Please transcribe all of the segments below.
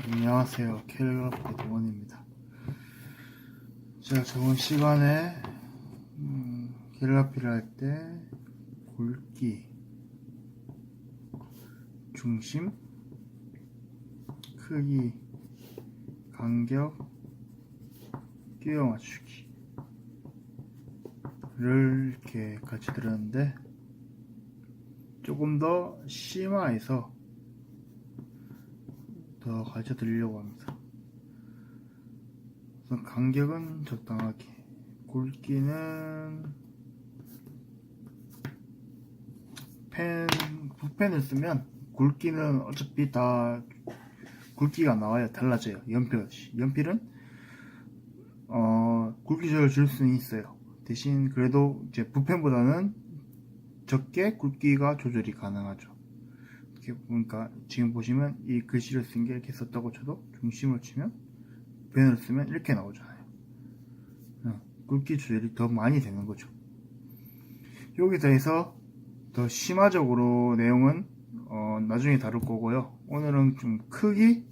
안녕하세요. 캘리그라피 동원입니다. 제가 저번 시간에 캘리그라피를 할 때 굵기, 중심, 크기, 간격, 끼워 맞추기를 이렇게 같이 들었는데 조금 더 심화해서 더 가르쳐 드리려고 합니다. 우선 간격은 적당하게, 굵기는 붓펜을 쓰면 굵기는 어차피 다 굵기가 나와요. 달라져요. 연필 없이. 연필은 굵기 조절 줄 수는 있어요. 대신 그래도 이제 붓펜보다는 적게 굵기가 조절이 가능하죠. 그러니까 지금 보시면 이 글씨를 쓴 게 이렇게 썼다고 쳐도 중심을 치면 펜을 쓰면 이렇게 나오잖아요. 굵기 조절이 더 많이 되는 거죠. 여기서 해서 더 심화적으로 내용은 나중에 다룰 거고요. 오늘은 좀 크기,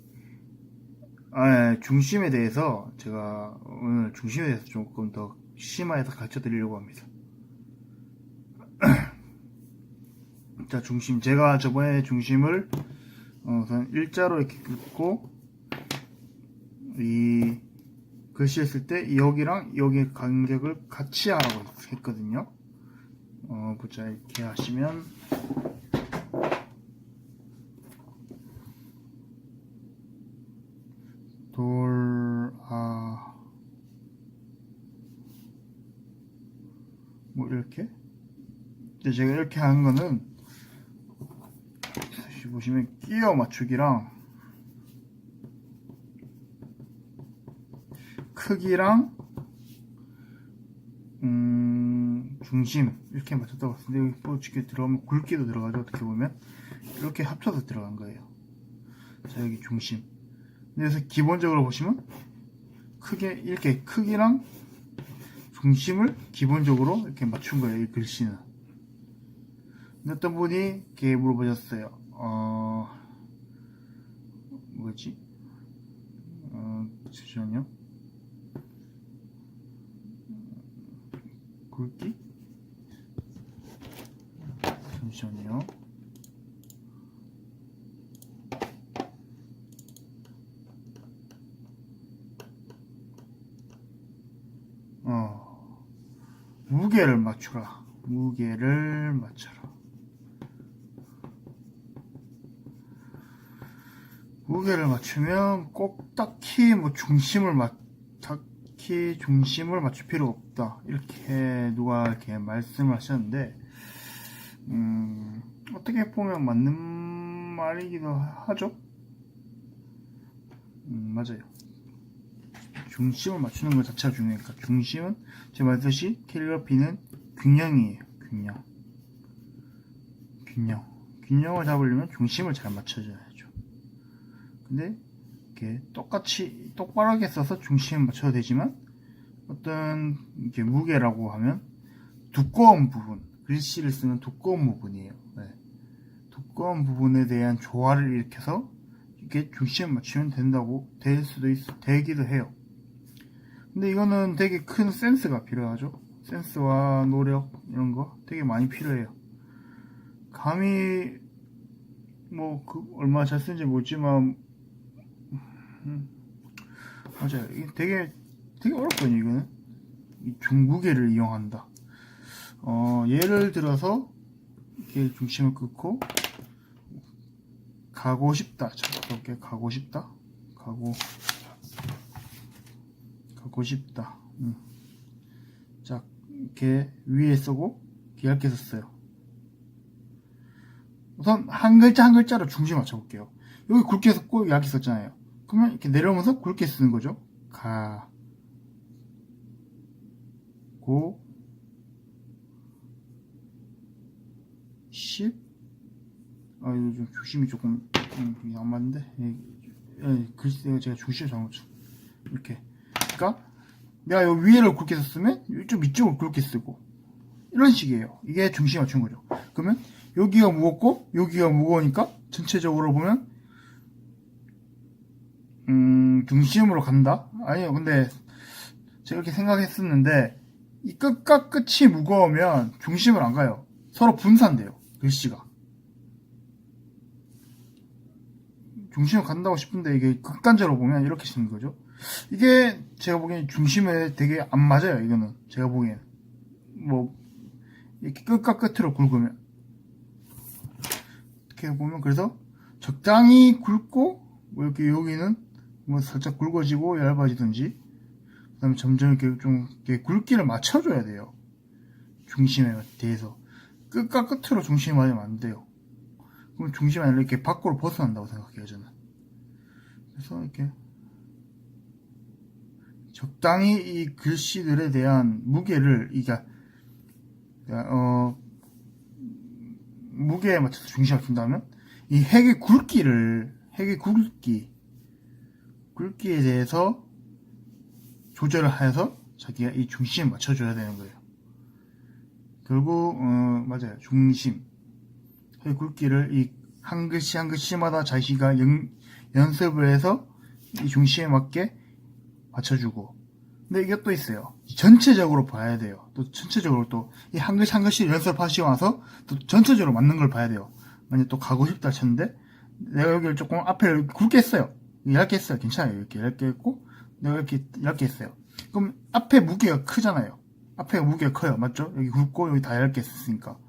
중심에 대해서 제가 오늘 중심에 대해서 조금 더 심화해서 가르쳐 드리려고 합니다. 자, 중심. 제가 저번에 중심을 우선 일자로 이렇게 긋고 이 글씨를 쓸 때 여기랑 여기 간격을 같이 하라고 했거든요. 보자. 이렇게 하시면 뭐 이렇게. 근데 제가 이렇게 하는 거는 다시 보시면 끼워 맞추기랑 크기랑 중심 이렇게 맞췄다고 했는데 여기 뽀집게 들어가면 굵기도 들어가죠. 어떻게 보면 이렇게 합쳐서 들어간 거예요. 자, 여기 중심. 그래서 기본적으로 보시면 크게 이렇게 크기랑 중심을 기본적으로 이렇게 맞춘 거예요. 이 글씨는. 근데 어떤 분이 이렇게 물어보셨어요. 뭐지? 잠시만요. 굵기? 잠시만요. 무게를 맞추라. 무게를 맞춰라. 무게를 맞추면 꼭 딱히 뭐 중심을 맞출 필요 없다. 이렇게 누가 이렇게 말씀을 하셨는데, 어떻게 보면 맞는 말이기도 하죠. 맞아요. 중심을 맞추는 것 자체가 중요하니까. 중심은 제가 말했듯이 캘리그라피는 균형이에요. 균형을 잡으려면 중심을 잘 맞춰줘야죠. 근데 이렇게 똑같이 똑바르게 써서 중심을 맞춰도 되지만 어떤 이렇게 무게라고 하면 두꺼운 부분, 글씨를 쓰는 두꺼운 부분이에요. 두꺼운 부분에 대한 조화를 일으켜서 이렇게 중심을 맞추면 되기도 해요. 근데 이거는 되게 큰 센스가 필요하죠. 센스와 노력 이런 거 되게 많이 필요해요. 감히 뭐 얼마나 잘 쓰는지 모르지만 맞아요. 이게 되게 어렵거든요. 이거는 이 중무게를 이용한다. 예를 들어서 이렇게 중심을 끊고 가고 싶다. 이렇게 가고 싶다. 가고 싶다. 자, 이렇게 위에 쓰고 얇게 썼어요. 우선 한 글자 한 글자로 중심 맞춰볼게요. 여기 굵게 썼고 얇게 썼잖아요. 그러면 이렇게 내려오면서 굵게 쓰는 거죠. 가고 싶. 이거 좀 중심이 조금 안 맞는데. 글쎄요, 제가 중심을 잘못 쳐. 이렇게. 그러니까 내가 요 위에를 굵게 썼으면 좀 이쪽을 굵게 쓰고 이런 식이에요. 이게 중심 맞춘 거죠. 그러면 여기가 무겁고 여기가 무거우니까 전체적으로 보면 중심으로 간다? 아니요, 근데 제가 이렇게 생각했었는데 이 끝과 끝이 무거우면 중심을 안 가요. 서로 분산돼요, 글씨가. 중심을 간다고 싶은데 이게 극단적으로 보면 이렇게 쓰는 거죠. 이게 제가 보기엔 중심에 되게 안 맞아요. 이거는 제가 보기엔 뭐 이렇게 끝과 끝으로 굵으면 이렇게 보면 그래서 적당히 굵고 뭐 이렇게 여기는 뭐 살짝 굵어지고 얇아지든지 그다음에 점점 이렇게 좀 이렇게 굵기를 맞춰줘야 돼요. 중심에 대해서 끝과 끝으로 중심이 맞으면 안 돼요. 그럼 중심이 아니라 이렇게 밖으로 벗어난다고 생각해요, 저는. 그래서 이렇게 적당히 이 글씨들에 대한 무게를 무게에 맞춰서 중심을 둔다면 이 핵의 굵기에 대해서 조절을 해서 자기가 이 중심에 맞춰줘야 되는 거예요. 결국 맞아요. 중심 핵의 굵기를 이 한 글씨 한 글씨마다 자기가 연습을 해서 이 중심에 맞게 맞춰주고. 근데 이게 또 있어요. 전체적으로 봐야 돼요. 또 전체적으로 또 이 한 글씨 한 글씨 연습하시고 나서 또 전체적으로 맞는 걸 봐야 돼요. 만약 또 가고 싶다 쳤는데 내가 여기를 조금 앞에 굵게 했어요. 얇게 했어요. 괜찮아요. 이렇게 얇게 했고 내가 이렇게 얇게 했어요. 그럼 앞에 무게가 크잖아요. 앞에 무게가 커요. 맞죠? 여기 굵고 여기 다 얇게 했으니까.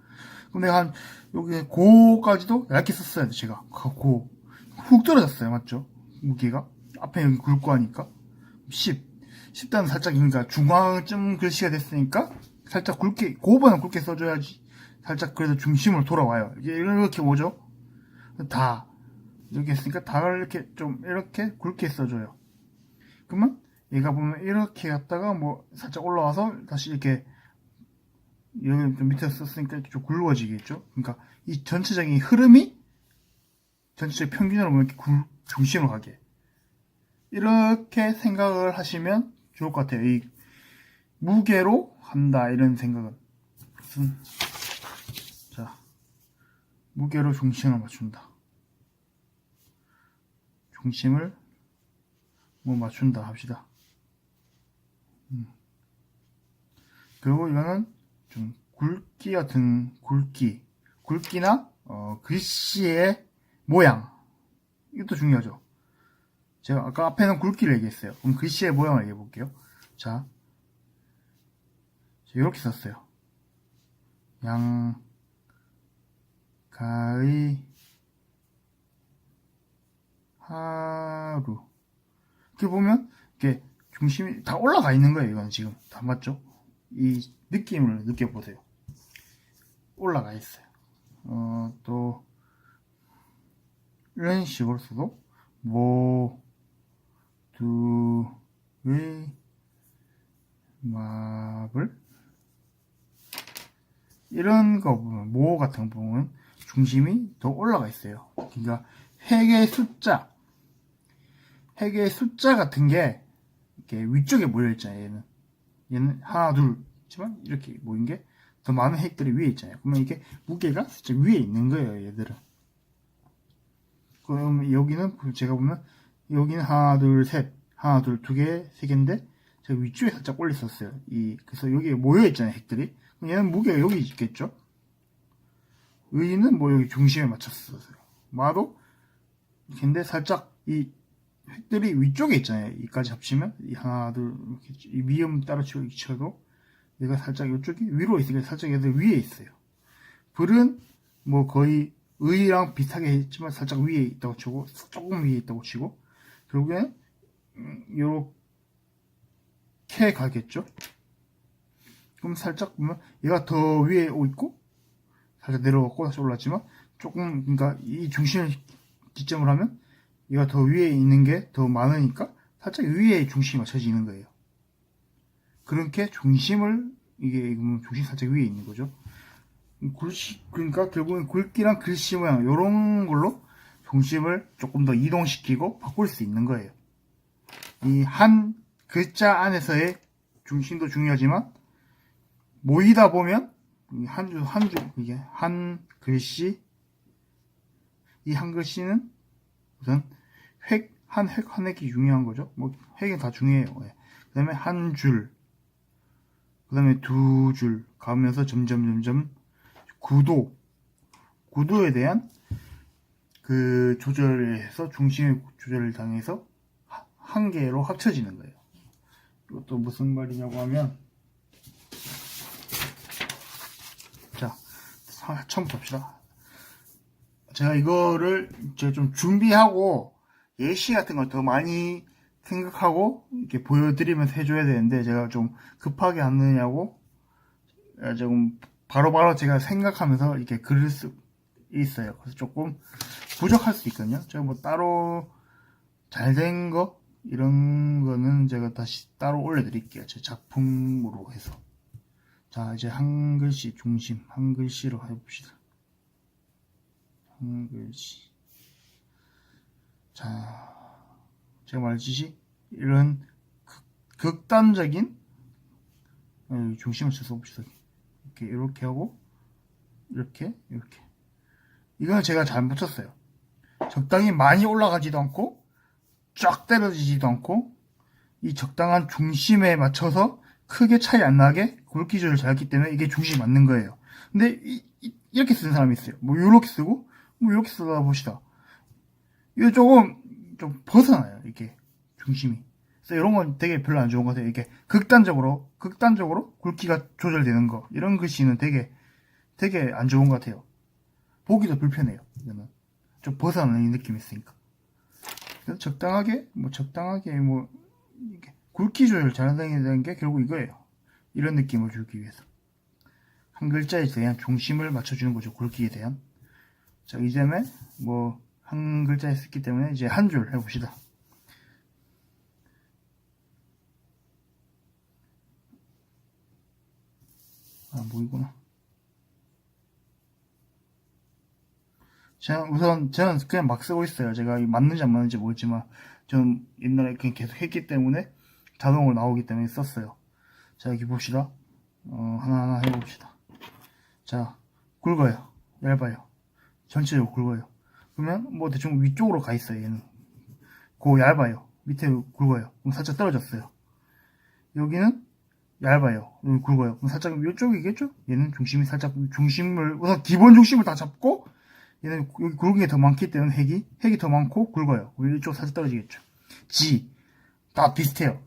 그럼 내가 한 여기 고까지도 얇게 썼어야 돼. 제가 고 훅 떨어졌어요. 맞죠? 무게가 앞에 여기 굵고 하니까 10단은 살짝 그러니까 중앙쯤 글씨가 됐으니까 살짝 굵게 고보다는 굵게 써줘야지 살짝 그래도 중심으로 돌아와요. 이게 이렇게 뭐죠? 다 이렇게 했으니까 다를 이렇게 좀 이렇게 굵게 써줘요. 그러면 얘가 보면 이렇게 갔다가 뭐 살짝 올라와서 다시 이렇게 여기 좀 밑에 썼으니까 이렇게 좀 굵어지겠죠. 그러니까 이 전체적인 흐름이 전체적 평균으로 보면 이렇게 중심으로 가게 이렇게 생각을 하시면 좋을 것 같아요. 이 무게로 한다 이런 생각은 자 무게로 중심을 맞춘다. 중심을 뭐 맞춘다 합시다. 그리고 이거는 좀 굵기 같은 굵기나 글씨의 모양 이것도 중요하죠. 제가 아까 앞에는 굵기를 얘기했어요. 그럼 글씨의 모양을 얘기해 볼게요. 자, 이렇게 썼어요. 양가의 하루. 이렇게 보면 이렇게 중심이 다 올라가 있는 거예요. 이건 지금 다 맞죠? 이 느낌을 느껴보세요. 올라가 있어요. 또 이런 식으로 써도 모두의 마블 이런 거 보면 모 같은 거 보면 중심이 더 올라가 있어요. 그러니까 핵의 숫자 같은 게 이렇게 위쪽에 모여 있잖아요. 얘는 하나 둘 있지만 이렇게 모인 게 더 많은 핵들이 위에 있잖아요. 그러면 이게 무게가 살짝 위에 있는 거예요. 얘들은. 그럼 여기는 제가 보면 여기는 하나 둘 셋 하나 둘 두 개 세 개인데 제가 위쪽에 살짝 올렸었어요. 그래서 여기에 모여 있잖아요. 핵들이. 그럼 얘는 무게가 여기 있겠죠. 의는 뭐 여기 중심에 맞췄었어요. 마도 근데 살짝 이 핵들이 위쪽에 있잖아요. 이까지 합치면 이 하나 둘 이렇게 이 미음 따로 쳐도 얘가 살짝 이쪽이 위로 있으니까 살짝 얘들 위에 있어요. 불은 뭐 거의 의랑 비슷하게 했지만 살짝 위에 있다고 치고 조금 위에 있다고 치고 결국엔 요렇게 가겠죠. 그럼 살짝 보면 얘가 더 위에 있고 살짝 내려갔고 다시 올랐지만 조금 그러니까 이 중심을 기점으로 하면 얘가 더 위에 있는 게 더 많으니까 살짝 위에 중심이 맞춰지는 거예요. 그렇게 중심을 이게 중심 살짝 위에 있는 거죠. 그러니까 결국은 굵기랑 글씨 모양 이런 걸로 중심을 조금 더 이동시키고 바꿀 수 있는 거예요. 이 한 글자 안에서의 중심도 중요하지만 모이다 보면 이게 한 글씨 이 한 글씨는 우선 획 한 획이 중요한 거죠. 뭐 획이 다 중요해요. 예. 그 다음에 한 줄, 그 다음에 두 줄 가면서 점점 구도에 대한 그 조절에서 중심의 조절을 당해서 한 개로 합쳐지는 거예요. 이것도 무슨 말이냐고 하면, 자, 처음부터 봅시다. 제가 이거를 이제 좀 준비하고 예시 같은 걸 더 많이 생각하고 이렇게 보여드리면서 해줘야 되는데, 제가 좀 급하게 하느냐고 조금 바로바로 제가 생각하면서 이렇게 글을 수 있어요. 그래서 조금 부족할 수 있거든요. 제가 뭐 따로 잘 된 거 이런 거는 제가 다시 따로 올려드릴게요. 제 작품으로 해서. 자, 이제 한 글씨 중심, 한 글씨로 해봅시다. 한 글씨. 자, 제가 말했듯이 이런 극단적인 중심을 쳐서 봅시다. 이렇게 하고 이렇게 이건 제가 잘 붙였어요. 적당히 많이 올라가지도 않고 쫙 때려지지도 않고 이 적당한 중심에 맞춰서 크게 차이 안 나게 굵기 조절을 잘했기 때문에 이게 중심이 맞는 거예요. 근데 이렇게 쓰는 사람이 있어요. 뭐 이렇게 쓰고 뭐 이렇게 쓰다 봅시다. 이거 조금 좀 벗어나요. 이게 중심이. 그래서 이런 건 되게 별로 안 좋은 것 같아요. 이게 극단적으로 굵기가 조절되는 거 이런 글씨는 되게 안 좋은 것 같아요. 보기도 불편해요. 이거는 좀 벗어나는 느낌이 있으니까. 그래서 적당하게 이게 굵기 조절 잘한다는 게 결국 이거예요. 이런 느낌을 주기 위해서 한 글자에 대한 중심을 맞춰주는 거죠. 굵기에 대한. 자, 이제는 뭐 한 글자에 썼기 때문에 이제 한 줄 해봅시다. 뭐이구나. 저는 그냥 막 쓰고 있어요. 제가 맞는지 안 맞는지 모르지만 전 옛날에 그냥 계속 했기 때문에 자동으로 나오기 때문에 썼어요. 자, 여기 봅시다. 하나하나 해봅시다. 자, 굵어요. 얇아요. 전체적으로 굵어요. 그러면 뭐 대충 위쪽으로 가 있어요. 얘는 얇아요. 밑에 굵어요. 그럼 살짝 떨어졌어요. 여기는 얇아요. 여기 굵어요. 그럼 살짝 이쪽이겠죠? 얘는 중심을 우선 기본 중심을 다 잡고 얘는 여기 굵은 게 더 많기 때문에 핵이 더 많고 굵어요. 이쪽 살짝 떨어지겠죠. 다 비슷해요.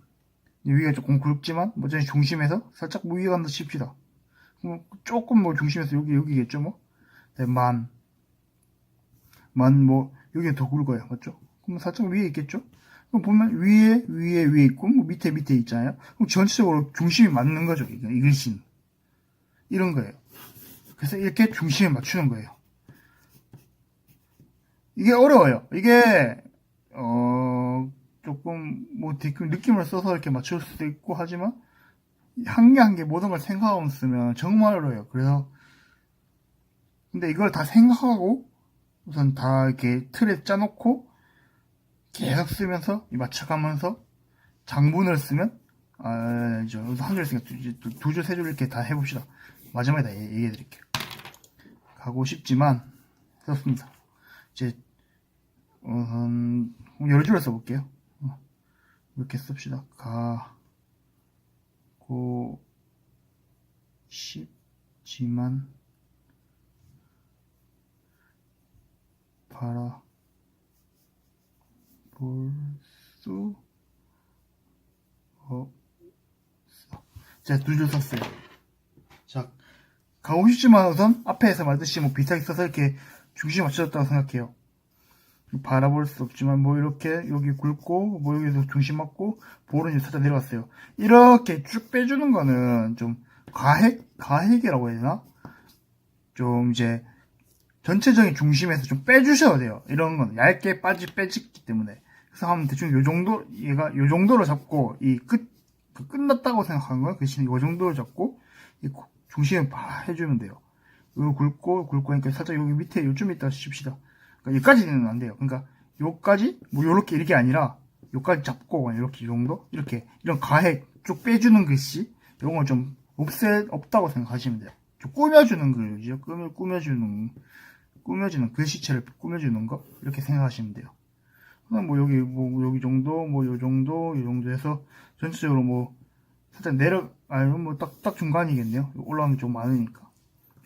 위가 조금 굵지만 뭐 중심에서 살짝 위에 간다 칩시다. 조금 뭐 중심에서 여기겠죠 뭐. 뭐 여기가 더 굵어요. 맞죠? 그럼 살짝 위에 있겠죠? 그럼 보면 위에 있고 뭐 밑에 있잖아요. 그럼 전체적으로 중심이 맞는 거죠. 이 글씨는 이런 거예요. 그래서 이렇게 중심에 맞추는 거예요. 이게 어려워요. 이게 조금 뭐 느낌을 써서 이렇게 맞출 수도 있고 하지만 한 개 모든 걸 생각하고 쓰면 정말 어려워요. 그래서 근데 이걸 다 생각하고 우선 다 이렇게 틀에 짜놓고 계속 쓰면서 맞춰가면서 장문을 쓰면 한 줄 쓰니까 두 줄, 세 줄 이렇게 다 해봅시다. 마지막에 다 얘기해 드릴게요. 가고 싶지만 썼습니다. 이제 여러 줄을 써볼게요. 이렇게 씁시다. 가고 싶지만 바라볼 수 없어. 제가 두 줄 썼어요. 자, 가고 싶지만 우선 앞에서 말했듯이 뭐 비슷하게 써서 이렇게 중심이 맞춰졌다고 생각해요. 바라볼 수 없지만 뭐 이렇게 여기 굵고 뭐 여기서 중심 맞고 볼은 살짝 내려갔어요. 이렇게 쭉 빼주는 거는 좀 가획이라고 해야 되나? 좀 이제 전체적인 중심에서 좀 빼주셔야 돼요. 이런 건 얇게 빼지기 때문에. 그래서 하면 대충 요 정도로 잡고 끝났다고 생각하는 거야. 그 대신 요 정도로 잡고 이 중심을 막 해주면 돼요. 여기 굵고 하니까 살짝 여기 밑에 요쯤 있다 칩시다. 그러니까 여기까지는 안 돼요. 그러니까 요까지 뭐 요렇게 이렇게 아니라 요까지 잡고 이렇게 이 정도 이렇게 이런 가획 쭉 빼주는 글씨 이런 건 좀 없다고 생각하시면 돼요. 좀 꾸며주는 글이죠. 꾸며지는 글씨체를 꾸며주는 거 이렇게 생각하시면 돼요. 뭐 여기 뭐 여기 정도 뭐 요 정도 요 정도 해서 전체적으로 뭐 살짝 아니면 뭐 딱 중간이겠네요. 올라가는 게 좀 많으니까.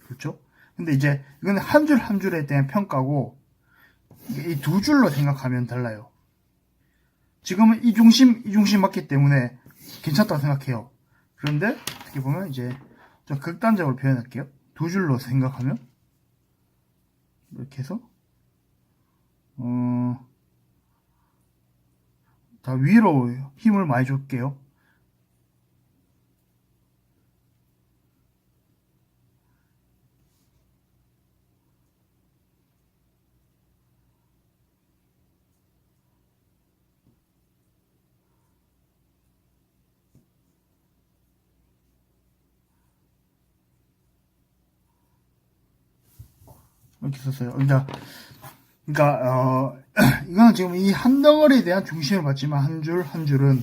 그렇죠? 근데 이제 이거는 한 줄 한 줄에 대한 평가고 이 두 줄로 생각하면 달라요. 지금은 이 중심 맞기 때문에 괜찮다고 생각해요. 그런데 어떻게 보면 이제 좀 극단적으로 표현할게요. 두 줄로 생각하면 이렇게 해서 다 위로 힘을 많이 줄게요. 이렇게 썼어요. 그러니까 이거는 지금 이 한 덩어리에 대한 중심을 받지만 한 줄 한 줄은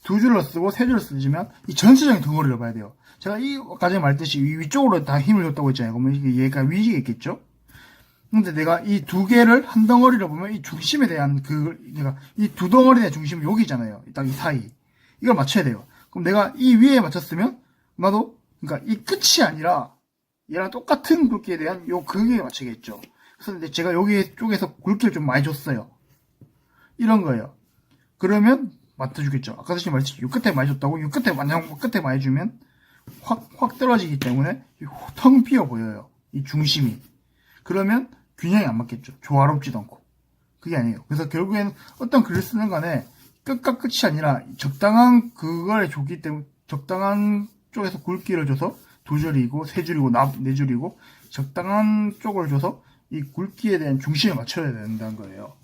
두 줄로 쓰고 세 줄로 쓰지만 이 전체적인 덩어리를 봐야 돼요. 제가 이까지 말했듯이 위쪽으로 다 힘을 줬다고 했잖아요. 그러면 이게 얘가 위지겠죠? 근데 내가 이 두 개를 한 덩어리로 보면 이 중심에 대한 그러니까 이 두 덩어리의 중심이 여기잖아요. 딱 이 사이. 이걸 맞춰야 돼요. 그럼 내가 이 위에 맞췄으면 나도 그러니까 이 끝이 아니라 얘랑 똑같은 굵기에 대한 요 그게 맞추겠죠. 그래서 근데 제가 여기 쪽에서 굵기를 좀 많이 줬어요. 이런 거예요. 그러면 맞춰주겠죠. 아까 전에 말했듯이 요 끝에 많이 줬다고 요 끝에 만약 끝에 많이 주면 확 떨어지기 때문에 텅 비어 보여요. 이 중심이. 그러면 균형이 안 맞겠죠. 조화롭지도 않고. 그게 아니에요. 그래서 결국에는 어떤 글을 쓰는 간에 끝과 끝이 아니라 적당한 그걸 줬기 때문에 적당한 쪽에서 굵기를 줘서 두 줄이고 세 줄이고 네 줄이고 적당한 쪽을 줘서 이 굵기에 대한 중심을 맞춰야 된다는 거예요.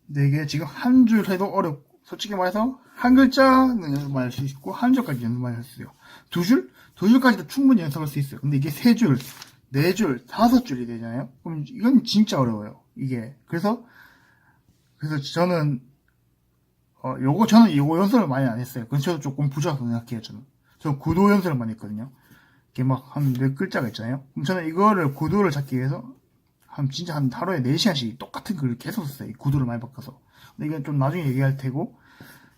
근데 이게 지금 한 줄 해도 어렵고 솔직히 말해서 한 글자는 연습만 할 수 있고 한 줄까지 연습만 할 수 있어요. 두 줄? 두 줄까지도 충분히 연습할 수 있어요. 근데 이게 세 줄, 네 줄, 다섯 줄이 되잖아요. 그럼 이건 진짜 어려워요. 이게 그래서 저는 저는 요거 연습을 많이 안 했어요. 그래서 저도 조금 부족하다고 생각해요. 저는 구도 연습을 많이 했거든요. 이게 막 한 몇 글자가 있잖아요. 그럼 저는 이거를 구도를 찾기 위해서 진짜 한 하루에 4시간씩 똑같은 글을 계속 썼어요. 이 구도를 많이 바꿔서. 근데 이건 좀 나중에 얘기할 테고,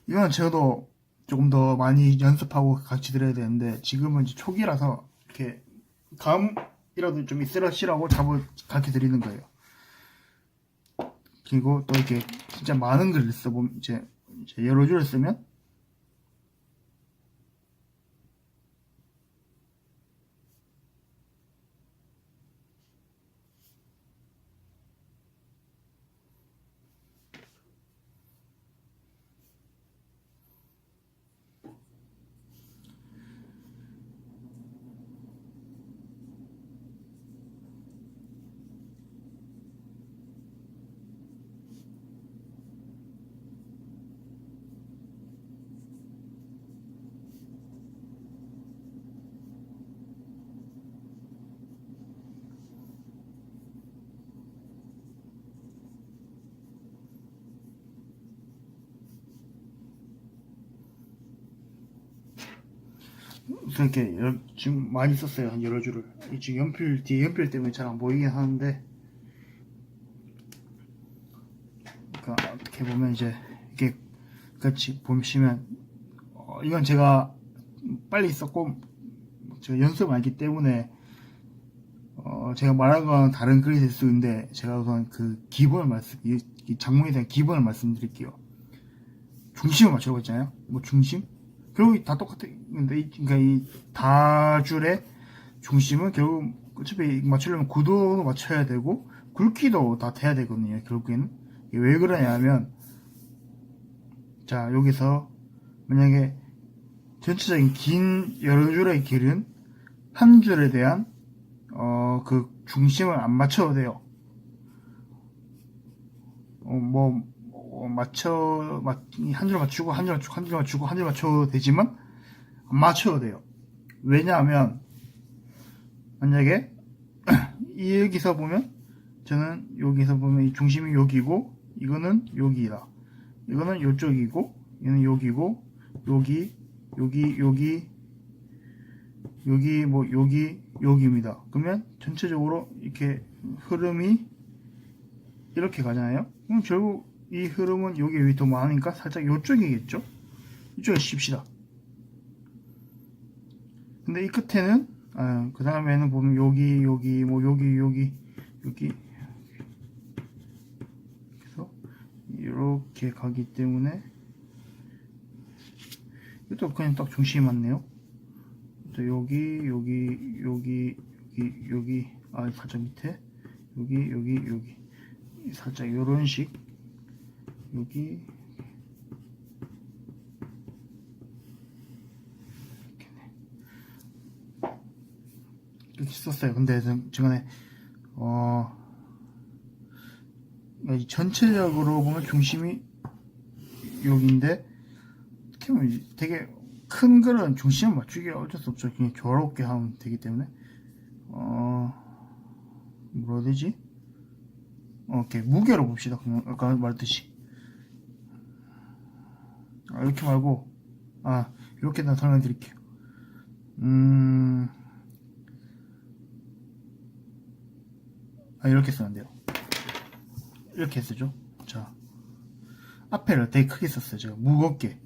이거는 저도 조금 더 많이 연습하고 같이 들어야 되는데, 지금은 이제 초기라서, 이렇게, 감이라도 좀 있으라고 가르쳐 드리는 거예요. 그리고 또 이렇게, 진짜 많은 글을 써보면, 이제 여러 줄을 쓰면, 이렇게 지금 많이 썼어요. 한 여러 줄을. 지금 뒤에 연필 때문에 잘 안 보이긴 하는데, 그러니까 어떻게 보면 이제 이게 같이 보시면 이건 제가 빨리 썼고 제가 연습을 알기 때문에 제가 말한 건 다른 글이 될 수 있는데 제가 우선 그 기본을 이 작문에 대한 기본을 말씀드릴게요. 중심을 맞추라고 했잖아요. 뭐 중심? 결국 다 똑같은데 그러니까 이 다줄의 중심은 결국 어차피 맞추려면 구도도 맞춰야 되고 굵기도 다 돼야 되거든요. 결국에는 왜 그러냐면 자 여기서 만약에 전체적인 긴 여러 줄의 길은 한 줄에 대한 그 중심을 안 맞춰도 돼요. 한 줄 맞추고 한 줄 맞추고 한 줄 맞추고 한 줄 맞춰도 되지만 안 맞춰도 돼요. 왜냐하면 만약에 여기서 보면 저는 여기서 보면 이 중심이 여기고 이거는 여기다. 이거는 요쪽이고 얘는 여기고 여기 뭐 여기입니다. 그러면 전체적으로 이렇게 흐름이 이렇게 가잖아요. 그럼 결국 이 흐름은 여기 더 많으니까 살짝 이쪽이겠죠. 이쪽에 씁시다. 근데 이 끝에는 그 다음에는 보면 여기 뭐 여기 그래서 이렇게 가기 때문에 이것도 그냥 딱 중심이 맞네요. 또 여기 살짝 밑에 여기 살짝 요런 식 여기 이렇게 썼어요. 근데 중간에 전체적으로 보면 중심이 여기인데 어떻게 보면 되게 큰 글은 중심을 맞추기가 어쩔 수 없죠. 그냥 조화롭게 하면 되기 때문에 뭐라 해야 되지? 오케이, 무게로 봅시다. 그냥 아까 말했듯이 이렇게 말고 이렇게 다 설명드릴게요. 이렇게 쓰면 돼요. 이렇게 쓰죠. 자, 앞에를 되게 크게 썼어요. 제가 무겁게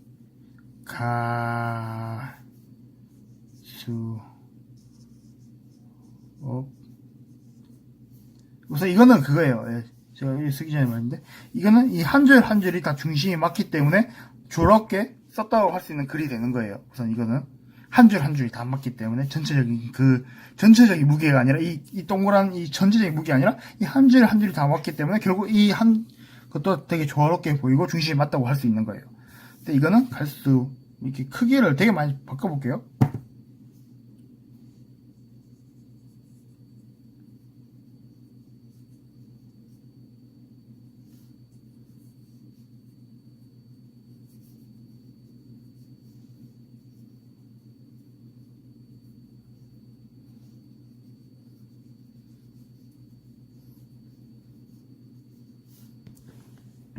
우선 이거는 그거예요. 제가 쓰기 전에 말했는데 이거는 이 한 줄 한 줄이 다 중심이 맞기 때문에 조롭게 썼다고 할 수 있는 글이 되는 거예요. 우선 이거는 한 줄 한 줄이 다 맞기 때문에 전체적인 무게가 아니라 이 동그란 이 전체적인 무게가 아니라 이 한 줄 한 줄이 다 맞기 때문에 결국 이 것도 되게 조화롭게 보이고 중심이 맞다고 할 수 있는 거예요. 근데 이거는 갈수 이렇게 크기를 되게 많이 바꿔볼게요.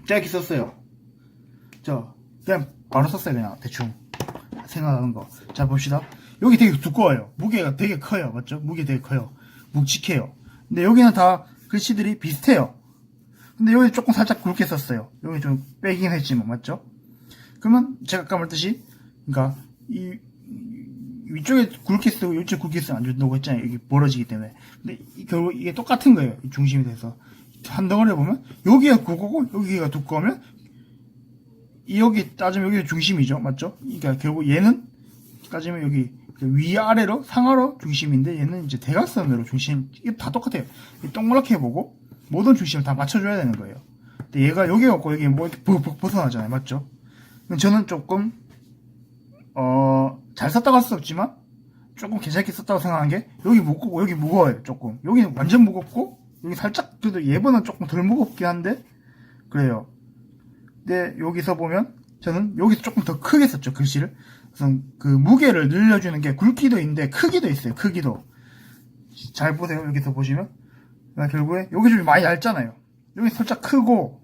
짧게 썼어요. 그냥 바로 썼어요. 그냥 대충 생각하는 거. 자, 봅시다. 여기 되게 두꺼워요. 무게가 되게 커요. 맞죠? 무게 되게 커요. 묵직해요. 근데 여기는 다 글씨들이 비슷해요. 근데 여기 조금 살짝 굵게 썼어요. 여기 좀 빼긴 했지만, 맞죠? 그러면 제가 아까 말했듯이, 그러니까 이 위쪽에 굵게 쓰고 이쪽에 굵게 쓰면 안 된다고 했잖아요. 여기 벌어지기 때문에. 근데 결국 이게 똑같은 거예요. 이 중심이 돼서. 한 덩어리에 보면 여기가 굵고 여기가 두꺼우면 여기 따지면 여기가 중심이죠. 맞죠? 그러니까 결국 얘는 따지면 여기 위아래로 상하로 중심인데 얘는 이제 대각선으로 중심. 이게 다 똑같아요. 동그랗게 보고 모든 중심을 다 맞춰줘야 되는 거예요. 근데 얘가 여기 갖고 여기 뭐 이렇게 벗어나잖아요. 맞죠? 저는 조금 잘 썼다고 할 수 없지만 조금 괜찮게 썼다고 생각한 게 여기 무겁고 여기 무거워요. 조금 여기는 완전 무겁고 여기 살짝 그래도 얘보다는 조금 덜 무겁긴 한데 그래요. 근데 여기서 보면 저는 여기서 조금 더 크게 썼죠. 글씨를. 그래서 그 무게를 늘려주는 게 굵기도 있는데 크기도 있어요. 크기도 잘 보세요. 여기서 보시면 결국에 여기 좀 많이 얇잖아요. 여기 살짝 크고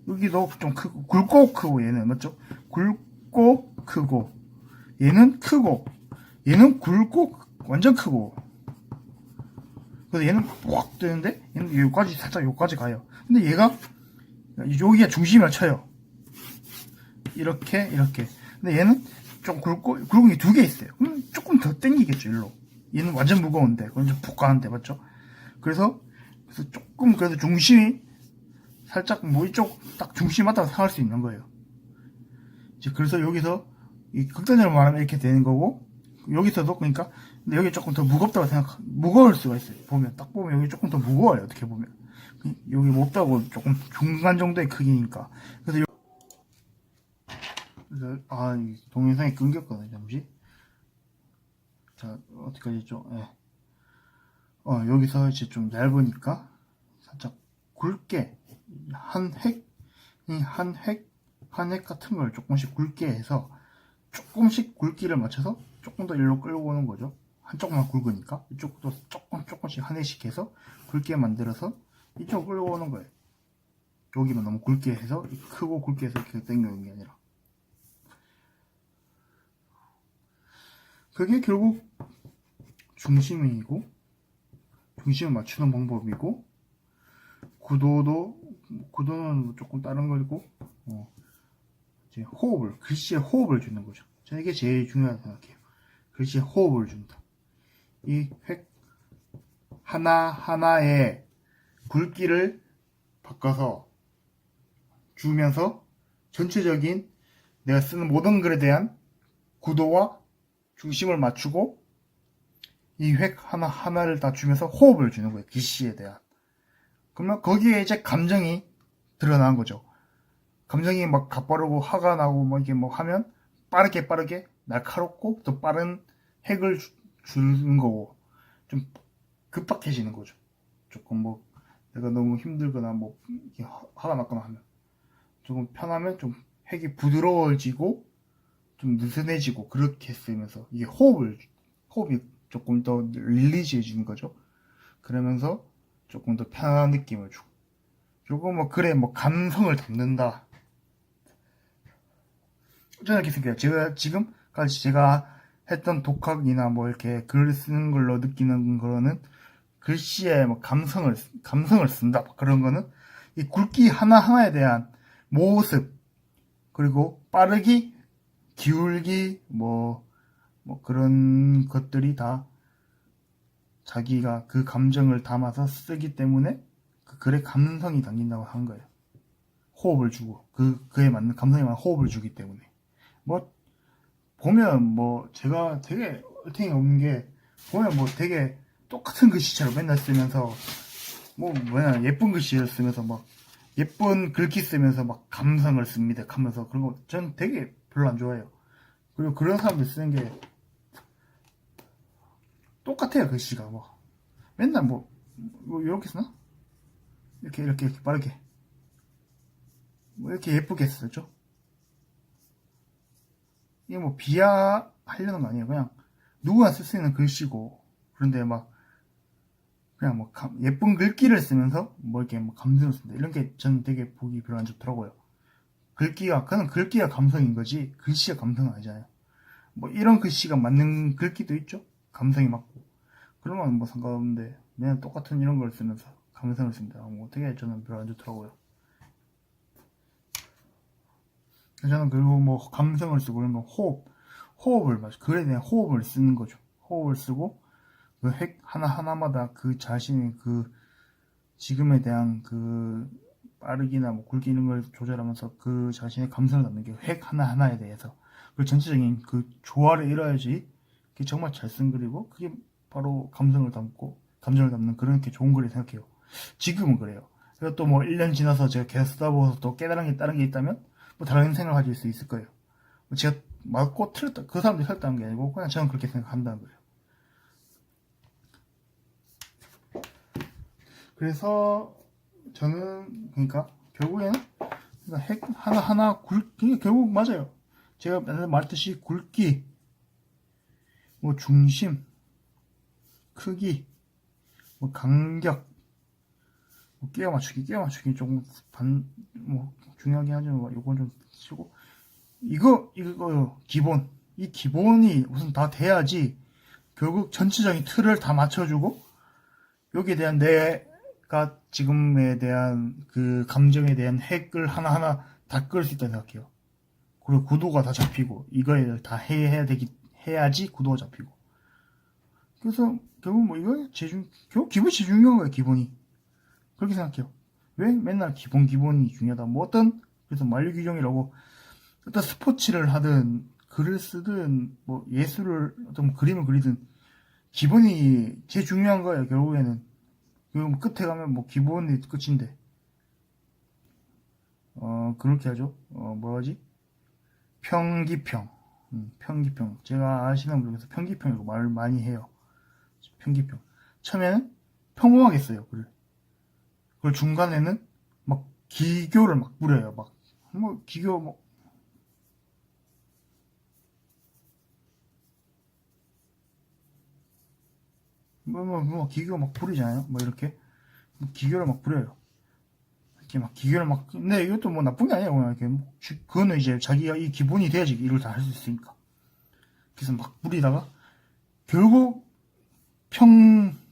여기도 좀 크고 굵고 크고 얘는 맞죠? 굵고 크고 얘는 크고 얘는 굵고 완전 크고 그래서 얘는 꽉 뜨는데 얘는 여기까지 살짝 여기까지 가요. 근데 얘가 여기가 중심을 쳐요. 이렇게 근데 얘는 좀 굵은 게 두 개 있어요. 그럼 조금 더 당기겠죠. 일로. 얘는 완전 무거운데 완전 푹 가는데 맞죠? 그래서 조금 그래도 중심이 살짝 뭐 이쪽 딱 중심 맞다고 생각할 수 있는 거예요. 이제 그래서 여기서 이 극단적으로 말하면 이렇게 되는 거고 여기서도 그러니까 근데 여기 조금 더 무겁다고 무거울 수가 있어요. 딱 보면 여기 조금 더 무거워요. 어떻게 보면 여기 무겁다고 조금 중간 정도의 크기니까 그래서 이 동영상이 끊겼거든요. 잠시. 자, 어떻게 하죠? 여기서 이제 좀 얇으니까 살짝 굵게 한 획 같은 걸 조금씩 굵게 해서 조금씩 굵기를 맞춰서 조금 더 일로 끌고 오는 거죠. 한쪽만 굵으니까 이쪽도 조금씩 한 획씩 해서 굵게 만들어서 이쪽 끌고 오는 거예요. 여기만 너무 굵게 해서 크고 굵게 해서 이렇게 당겨오는 게 아니라 그게 결국 중심이고 중심을 맞추는 방법이고 구도는 조금 다른 거고, 이제 글씨에 호흡을 주는 거죠. 저는 이게 제일 중요하다고 생각해요. 글씨에 호흡을 준다. 이 획 하나하나의 굵기를 바꿔서 주면서 전체적인 내가 쓰는 모든 글에 대한 구도와 중심을 맞추고 이 획 하나하나를 다 주면서 호흡을 주는 거예요. 글씨에 대한. 그러면 거기에 이제 감정이 드러나는 거죠. 감정이 막 가빠르고 화가 나고 뭐 이게 뭐 하면 빠르게 날카롭고 더 빠른 핵을 주는 거고 좀 급박해지는 거죠. 조금 뭐 내가 너무 힘들거나 뭐 화가 났거나 하면 조금 편하면 좀 핵이 부드러워지고 좀 느슨해지고 그렇게 쓰면서 이게 호흡이 조금 더 릴리즈해 주는 거죠. 그러면서 조금 더 편안한 느낌을 주고 요거 뭐 그래 뭐 감성을 담는다. 저는 이렇게 생각해요. 지금까지 제가 했던 독학이나 뭐 이렇게 글을 쓰는 걸로 느끼는 거는 글씨에 뭐 감성을 쓴다. 그런 거는 이 굵기 하나하나에 대한 모습, 그리고 빠르기, 기울기, 뭐 그런 것들이 다 자기가 그 감정을 담아서 쓰기 때문에 그 글에 감성이 담긴다고 한 거예요. 호흡을 주고, 그에 맞는 감성에 맞는 호흡을 주기 때문에. 뭐, 보면 뭐, 제가 되게 얼탱이 없는 게, 보면 뭐 되게 똑같은 글씨체로 맨날 쓰면서, 예쁜 글씨를 쓰면서 막, 예쁜 글귀 쓰면서 막 감성을 씁니다 하면서 그런 거 전 되게 별로 안 좋아해요. 그리고 그런 사람들 쓰는 게 똑같아요. 글씨가 맨날 이렇게 쓰나? 이렇게 빠르게 이렇게 예쁘게 쓰죠. 이게 비하하려는 거 아니에요. 그냥 누구나 쓸 수 있는 글씨고, 그런데 그냥 예쁜 글귀를 쓰면서 이렇게 감성을 쓴다. 이런 게 저는 되게 보기 별로 안 좋더라고요. 그건 글귀가 감성인 거지, 글씨가 감성은 아니잖아요. 이런 글씨가 맞는 글귀도 있죠. 감성이 맞고. 그런 건 상관없는데, 그냥 똑같은 이런 걸 쓰면서 감성을 쓴다. 되게 저는 별로 안 좋더라고요. 저는 그리고 감성을 쓰고 이런 거 글에 대한 호흡을 쓰는 거죠. 호흡을 쓰고 그 핵 하나하나마다 그 자신의 그 지금에 대한 그 빠르기나 굵기 이런 걸 조절하면서 그 자신의 감성을 담는 게 핵 하나하나에 대해서 그 전체적인 그 조화를 이뤄야지 그게 정말 잘 쓴 글이고, 그게 바로 감정을 담는 그런 게 좋은 글이 생각해요. 지금은 그래요. 그리고 또 1년 지나서 제가 계속 쓰다 보면서 또 깨달은 게 다른 게 있다면 다른 생각을 가질 수 있을 거예요. 제가 맞고 틀렸다, 그 사람들이 틀렸다는 게 아니고 그냥 저는 그렇게 생각한다는 거예요. 그래서 저는 결국에는 핵 하나하나 굵기, 결국 맞아요. 제가 맨날 말했듯이 굵기, 중심, 크기, 간격, 끼워 맞추기 조금 중요하긴 하지만 요건 좀 치고, 이거 기본, 이 기본이 우선 다 돼야지 결국 전체적인 틀을 다 맞춰주고 여기에 대한 내가 지금에 대한 그 감정에 대한 핵을 하나하나 다 끌 수 있다고 생각해요. 그리고 구도가 다 잡히고 이거에 다 해야지 구도가 잡히고. 그래서 결국 이거 결국 기본이 제일 중요한 거예요. 기본이. 그렇게 생각해요. 왜 맨날 기본이 중요하다. 그래서 만류규정이라고 어떤 스포츠를 하든 글을 쓰든 예술을 어떤 그림을 그리든 기본이 제일 중요한 거예요. 결국에는. 그리고 끝에 가면 기본이 끝인데 그렇게 하죠. 평기평. 제가 아시는 분께서 평기평이라고 말을 많이 해요. 평기평. 처음에는 평범하게 써요. 그리고 중간에는 기교를 부려요. 기교 기교 부리잖아요. 이렇게 기교를 부려요. 이렇게 기교를 근데 이것도 나쁜 게 아니에요. 그냥 이렇게 그거는 이제 자기가 이 기본이 돼야지 일을 다 할 수 있으니까. 그래서 부리다가 결국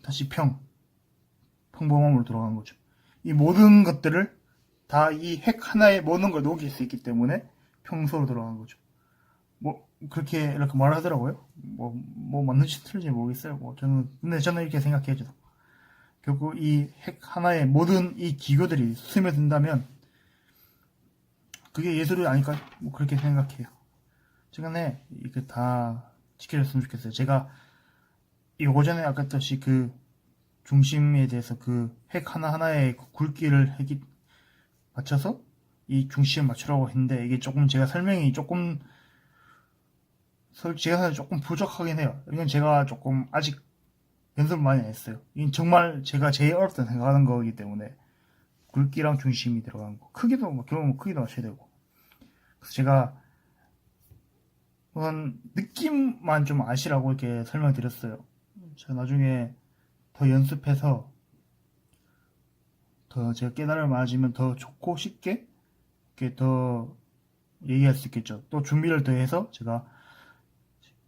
다시 평범함으로 돌아간 거죠. 이 모든 것들을 다 이 핵 하나에 모든 걸 녹일 수 있기 때문에 평소로 들어간 거죠. 뭐 그렇게 이렇게 말을 하더라고요. 뭐 맞는지 틀린지 모르겠어요. 근데 저는 이렇게 생각해요. 결국 이 핵 하나에 모든 이 기교들이 스며든다면 그게 예술이 아닐까? 뭐 그렇게 생각해요. 최근에 이게 다 지켜졌으면 좋겠어요. 제가 요거 전에 아까 했듯이 그 중심에 대해서 그 핵 하나하나의 그 굵기를 핵이 맞춰서 이 중심을 맞추라고 했는데 이게 조금 제가 설명이 조금 제가 조금 부족하긴 해요. 이건 제가 조금 아직 연습을 많이 안 했어요. 이건 정말 제가 제일 어렵다 생각하는 거기 때문에 굵기랑 중심이 들어간 거 크기도 결국 크기도 맞춰야 되고 그래서 제가 우선 느낌만 좀 아시라고 이렇게 설명드렸어요. 제가 나중에 더 연습해서 더 제가 깨달음을 많아지면 더 좋고 쉽게 이렇게 더 얘기할 수 있겠죠. 또 준비를 더 해서 제가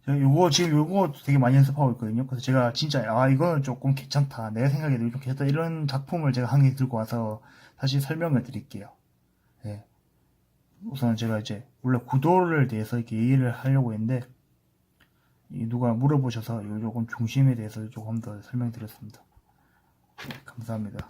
지금 요거 되게 많이 연습하고 있거든요. 그래서 제가 진짜 이거는 조금 괜찮다. 내가 생각해도 좀 괜찮다. 이런 작품을 제가 한 개 들고 와서 다시 설명을 드릴게요. 네. 우선 제가 이제 원래 구도를 대해서 이렇게 얘기를 하려고 했는데 누가 물어보셔서 요 조금 중심에 대해서 조금 더 설명드렸습니다. 네, 감사합니다.